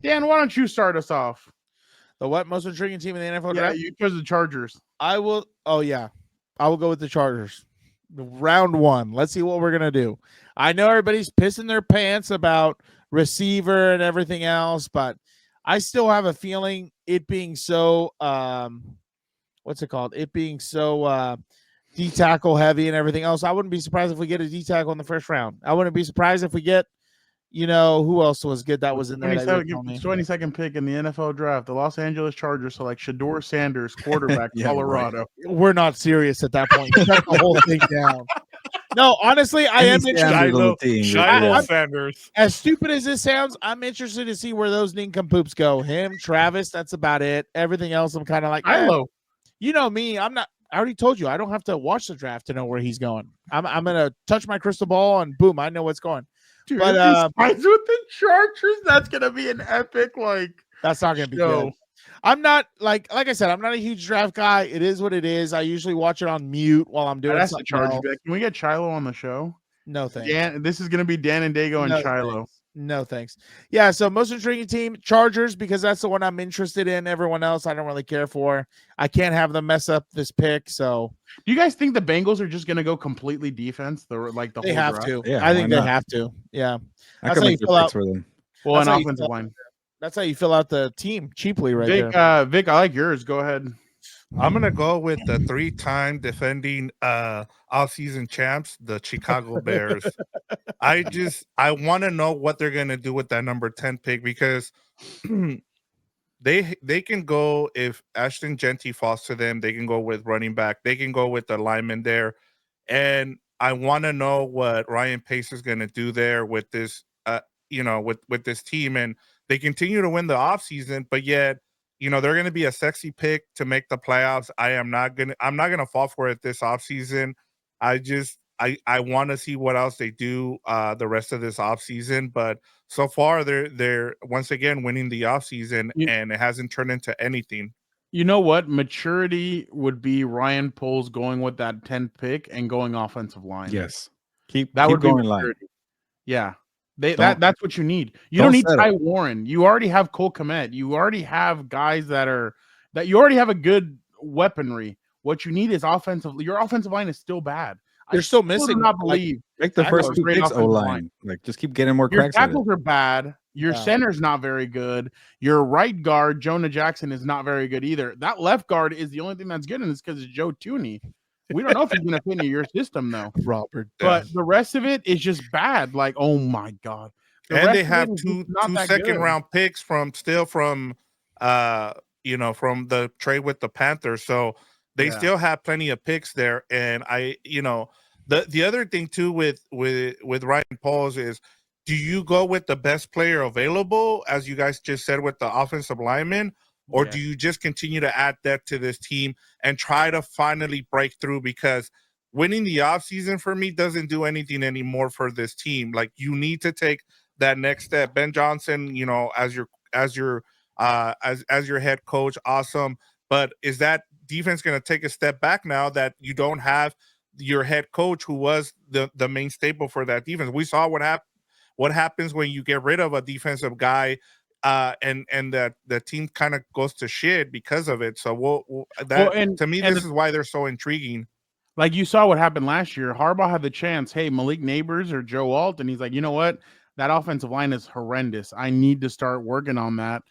Dan, why don't you start us off? The what most intriguing team in the NFL Yeah, draft? you chose the Chargers. I will. Oh yeah, I will go with the Chargers. Round one. Let's see what we're gonna do. I know everybody's pissing their pants about receiver and everything else, but I still have a feeling it being so what's it called? It being so D tackle heavy and everything else. I wouldn't be surprised if we get a D tackle in the first round. I wouldn't be surprised if we get, who else was good that was in there? 22nd pick in the NFL draft. The Los Angeles Chargers select Shedeur Sanders, quarterback, Colorado. Right. We're not serious at that point. Shut the whole thing down. No, honestly, I am interested. Shiloh Sanders. As stupid as this sounds, I'm interested to see where those nincompoops go. Him, Travis, that's about it. Everything else, I'm kind of like, Shiloh. You know me, I'm not. I already told you, I don't have to watch the draft to know where he's going. I'm gonna touch my crystal ball and boom, I know what's going. Dude, but if he signs with the Chargers, that's gonna be an epic That's not gonna be good. I'm not like I said, I'm not a huge draft guy. It is what it is. I usually watch it on mute while I'm doing something else. Can we get Shiloh on the show? No thanks. Dan, this is gonna be Dan and Dago and Shiloh. Thanks. No thanks. Yeah, so most intriguing team, Chargers, because that's the one I'm interested in. Everyone else I don't really care for. I can't have them mess up this pick. So do you guys think the Bengals are just gonna go completely defense? They whole have draft? to. Yeah, I think they have to. Yeah. That's how you fill out for them. Well, an offensive line. That's how you fill out the team cheaply, right there. Vic, I like yours. Go ahead. I'm gonna go with the 3-time defending offseason champs, the Chicago Bears. I want to know what they're gonna do with that number 10 pick, because they can go, if Ashton Genty falls to them, they can go with running back, they can go with the lineman there, and I want to know what Ryan Pace is gonna do there with this, with this team. And they continue to win the offseason, but yet, they're going to be a sexy pick to make the playoffs. I'm not going to fall for it this offseason. I want to see what else they do the rest of this offseason. But so far, they're once again winning the offseason, and it hasn't turned into anything. You know what? Maturity would be Ryan Poles going with that 10th pick and going offensive line. Yes. Keep going line. Yeah. That's what you need. You don't need Ty Warren. You already have Cole Kmet. You already have guys that you already have a good weaponry. What you need is offensive. Your offensive line is still bad. They're still missing. Not believe. Make the first 2 picks O-line. Just keep getting more cracks. Your tackles are bad. Your center's not very good. Your right guard, Jonah Jackson, is not very good either. That left guard is the only thing that's good, and it's because it's Joe Tooney. We don't know if he's going to fit into your system, though, Robert. But the rest of it is just bad. Oh my god! And they have two second-round picks from the trade with the Panthers, so they still have plenty of picks there. And the other thing too with Ryan Poles is, do you go with the best player available, as you guys just said with the offensive lineman? Or do you just continue to add depth to this team and try to finally break through? Because winning the offseason for me doesn't do anything anymore for this team. You need to take that next step. Ben Johnson, as your head coach, awesome. But is that defense going to take a step back now that you don't have your head coach, who was the main staple for that defense? We saw what happens when you get rid of a defensive guy. And that the team kind of goes to shit because of it. So to me, this is why they're so intriguing. Like you saw what happened last year. Harbaugh had the chance. Hey, Malik Neighbors or Joe Alt, and he's like, you know what? That offensive line is horrendous. I need to start working on that.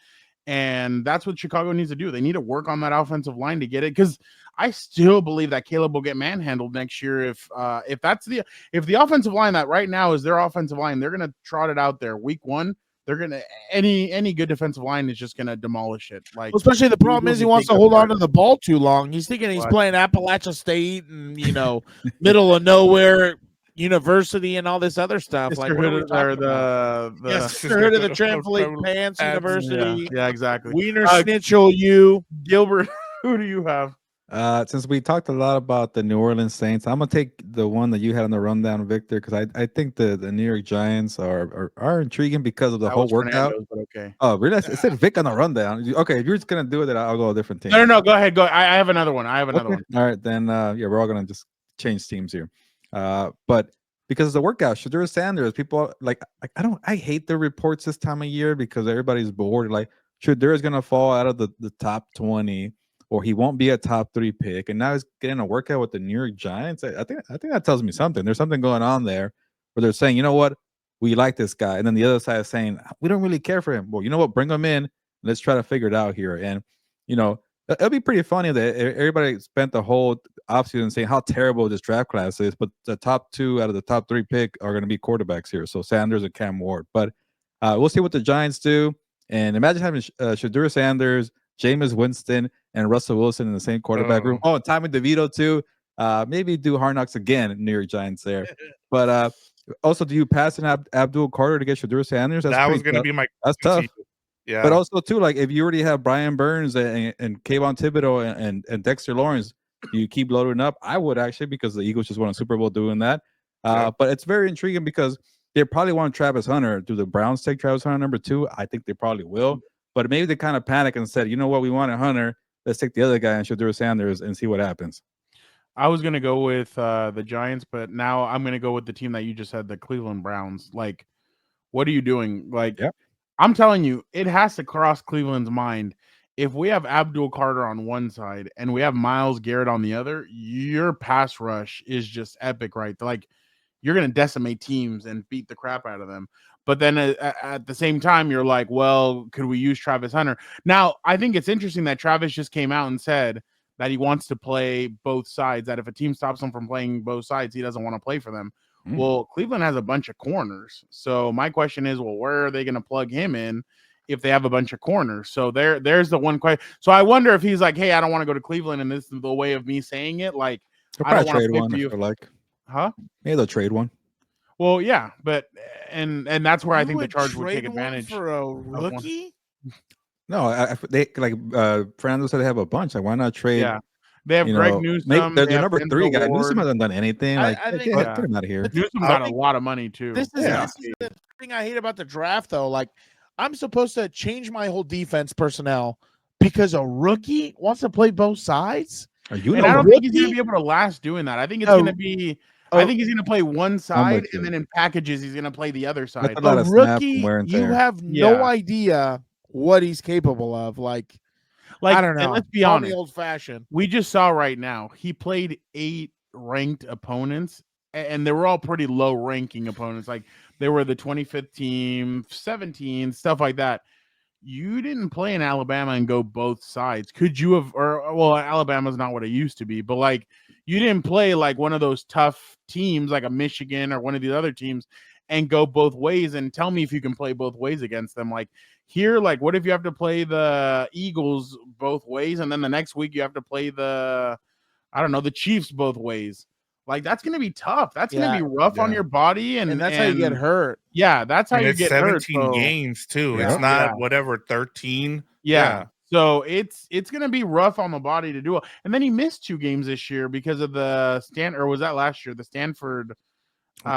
And that's what Chicago needs to do. They need to work on that offensive line to get it. Because I still believe that Caleb will get manhandled next year. If the offensive line that right now is their offensive line, they're gonna trot it out there week 1. They're gonna any good defensive line is just gonna demolish it. Especially the problem is he wants to hold on to the ball too long. He's thinking he's playing Appalachia State and middle of nowhere university and all this other stuff. Mr. Hood of the Trampoline Pants University. Yeah, exactly. Wiener Schnitzel. Gilbert. Who do you have? Since we talked a lot about the New Orleans Saints, I'm gonna take the one that you had on the rundown, Victor, because I think the New York Giants are intriguing because of the whole workout. But okay. Oh, really? I said Vic on the rundown. Okay, if you're just gonna do it, then I'll go a different team. No. Go ahead. Go. I have another one. One. All right, then. We're all gonna just change teams here. But because the workout. Shedeur Sanders, people like I hate the reports this time of year because everybody's bored. Like Shedeur is gonna fall out of the top 20, or he won't be a top 3 pick, and now he's getting a workout with the New York Giants. I think that tells me something. There's something going on there where they're saying, you know what, we like this guy, and then the other side is saying we don't really care for him. Well, you know what, bring him in. Let's try to figure it out here, and you know. It'll be pretty funny that everybody spent the whole offseason saying how terrible this draft class is, but the top 2 out of the top 3 pick are going to be quarterbacks here. So Sanders and Cam Ward. But we'll see what the Giants do. And imagine having Shedeur Sanders, Jameis Winston, and Russell Wilson in the same quarterback room. Oh, and Tommy DeVito too. Maybe do Hard Knocks again, New York Giants there. But also, do you pass an Abdul Carter to get Shedeur Sanders? That was going to be my. That's tough. Yeah, but also too, like if you already have Brian Burns and Kayvon Thibodeau and Dexter Lawrence, you keep loading up. I would actually, because the Eagles just won a Super Bowl doing that. But it's very intriguing because they probably want Travis Hunter. Do the Browns take Travis Hunter number 2? I think they probably will. But maybe they kind of panic and said, you know what, we wanted Hunter. Let's take the other guy and Shedeur Sanders and see what happens. I was gonna go with the Giants, but now I'm gonna go with the team that you just said, the Cleveland Browns. Like, what are you doing? Like. Yep. I'm telling you, it has to cross Cleveland's mind. If we have Abdul Carter on one side and we have Myles Garrett on the other, your pass rush is just epic, right? Like, you're going to decimate teams and beat the crap out of them. But then at the same time, you're like, well, could we use Travis Hunter? Now, I think it's interesting that Travis just came out and said that he wants to play both sides, that if a team stops him from playing both sides, he doesn't want to play for them. Well, Cleveland has a bunch of corners. So my question is, well, where are they going to plug him in if they have a bunch of corners? So there's the one question. So I wonder if he's like, hey, I don't want to go to Cleveland, and this is the way of me saying it. Like, they'll I don't want to trade play one for you. like, huh? Maybe they'll trade one. Well, yeah, but and that's where I think the Chargers would take trade one advantage for a rookie. No, they like Fernando said they have a bunch. Like, why not trade? Yeah. They have Greg Newsome. They're they have number 3 guy. Denzel Ward. Newsome hasn't done anything. Like, I think get him out of here. Newsome got a lot of money too. This is the thing I hate about the draft, though. Like, I'm supposed to change my whole defense personnel because a rookie wants to play both sides. I don't think he's going to be able to last doing that. I think it's going to be. I think he's going to play one side, and then in packages he's going to play the other side. A rookie, you have no idea what he's capable of. Like I don't know. Let's be honest. Old fashioned. We just saw right now he played 8 ranked opponents, and they were all pretty low ranking opponents. Like they were the 25th team, 17, stuff like that. You didn't play in Alabama and go both sides. Could you have? Or well, Alabama's not what it used to be, but like you didn't play like one of those tough teams like a Michigan or one of these other teams and go both ways. And tell me if you can play both ways against them. Like. Here, like, what if you have to play the Eagles both ways, and then the next week you have to play the Chiefs both ways? Like, that's going to be tough. That's going to be rough on your body, and that's how you get hurt. Yeah, that's how you get 17 hurt. 17 games too. It's not whatever 13. Yeah. So it's going to be rough on the body to do it. And then he missed 2 games this year because of the or was that last year? The Stanford. When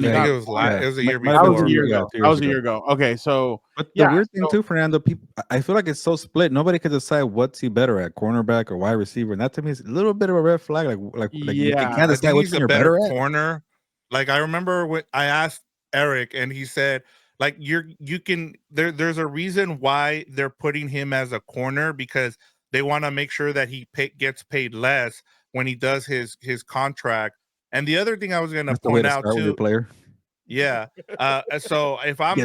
it was a year before. That was a year ago. That was a year ago. Okay, so but the weird thing too, Fernando, people, I feel like it's so split. Nobody can decide what's he better at, cornerback or wide receiver, and that to me is a little bit of a red flag. Like you can't decide which one you're better at. Corner. Like I remember when I asked Eric, and he said, like you can. There's a reason why they're putting him as a corner because they want to make sure that he gets paid less when he does his contract. And the other thing I was going to point out too, player. Yeah. So if I'm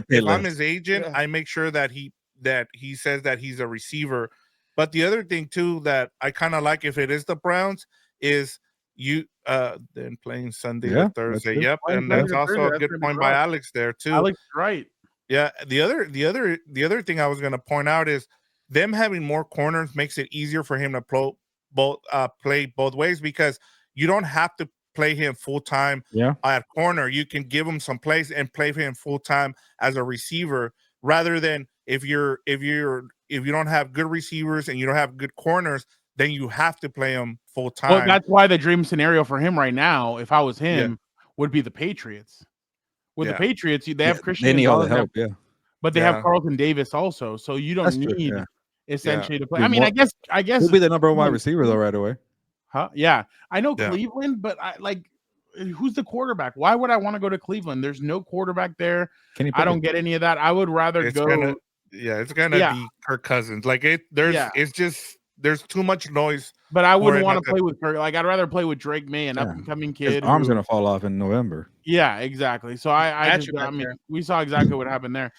his agent, I make sure that he says that he's a receiver. But the other thing too that I kind of like if it is the Browns is you then playing Sunday to Thursday. Yep, and that's also a good point by Alex there too. Alex, right? Yeah. The other thing I was going to point out is them having more corners makes it easier for him to play both ways because you don't have to play him full time at corner. You can give him some plays and play him full time as a receiver, rather than if you don't have good receivers and you don't have good corners, then you have to play him full time. Well, that's why the dream scenario for him right now, if I was him, would be the Patriots. With the Patriots, they have Christian. They need all the help, but they have Carlton Davis also, so you don't need essentially to play. I mean, I guess he'll be the number 1 wide receiver though right away. Huh? Yeah, I know Cleveland, but who's the quarterback? Why would I want to go to Cleveland? There's no quarterback there. Kenny I don't Pickett. get any of that. I would rather It's go. gonna, it's gonna Yeah. be Kirk Cousins. Like Yeah. it's just there's too much noise. But I for wouldn't it want not to play with Kirk. Like I'd rather play with Drake May, an Yeah. up and coming His kid. arm's gonna fall off in November. Yeah, exactly. So I Got just, you back I mean, there. we saw exactly what happened there.